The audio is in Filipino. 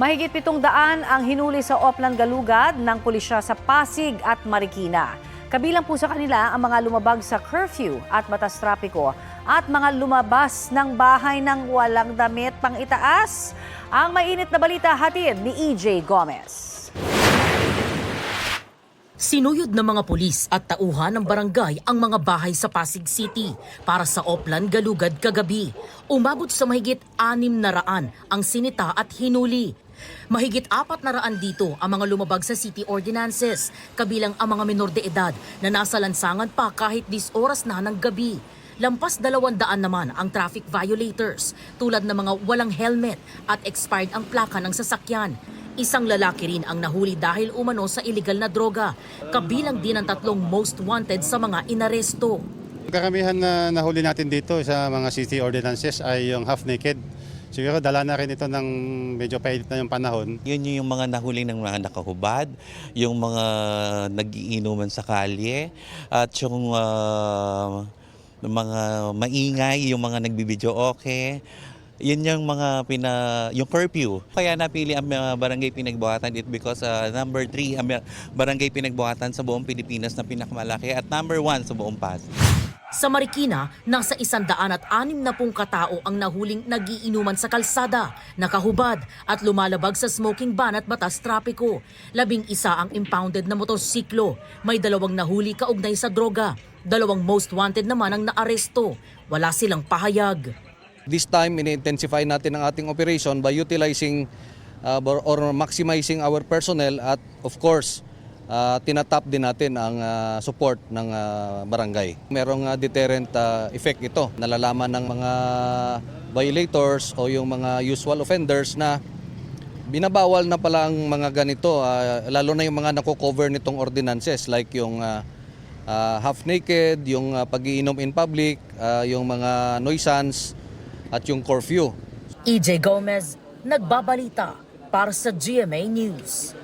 Mahigit 700 ang hinuli sa Oplan Galugad ng pulisya sa Pasig at Marikina. Kabilang po sa kanila ang mga lumabag sa curfew at batas trapiko at mga lumabas ng bahay ng walang damit pang itaas. Ang mainit na balita hatid ni EJ Gomez. Sinuyod ng mga pulis at tauhan ng barangay ang mga bahay sa Pasig City para sa Oplan Galugad kagabi. Umabot sa mahigit 600 ang sinita at hinuli. Mahigit 400 dito ang mga lumabag sa city ordinances, kabilang ang mga menor de edad na nasa lansangan pa kahit 10 oras na ng gabi. Lampas 200 naman ang traffic violators tulad ng mga walang helmet at expired ang plaka ng sasakyan. Isang lalaki rin ang nahuli dahil umano sa illegal na droga. Kabilang din ang 3 most wanted sa mga inaresto. Karamihan na nahuli natin dito sa mga city ordinances ay yung half-naked. Siguro dala na rin ito ng medyo painit na yung panahon. Yun yung mga nahuli ng mga nakahubad, yung mga nagiinuman sa kalye, at yung mga maingay, yung mga nagbibidyo okay. Yun yung mga yung curfew. Kaya napili ang barangay Pinagbuhatan because number 3 ang barangay Pinagbuhatan sa buong Pilipinas na pinakamalaki at number 1 sa buong Pasig. Sa Marikina, nasa 160 katao ang nahuling nagiinuman sa kalsada, nakahubad at lumalabag sa smoking ban at batas trapiko. 11 ang impounded na motorsiklo. May 2 nahuli kaugnay sa droga. 2 most wanted naman ang naaresto. Wala silang pahayag. This time, ini-intensify natin ang ating operation by utilizing or maximizing our personnel at of course, tinatap din natin ang support ng barangay. Merong deterrent effect ito. Nalalaman ng mga violators o yung mga usual offenders na binabawal na pala ang mga ganito, lalo na yung mga nako-cover nitong ordinances like yung half-naked, yung pag-iinom in public, yung mga nuisance, at yung curfew. EJ Gomez, nagbabalita para sa GMA News.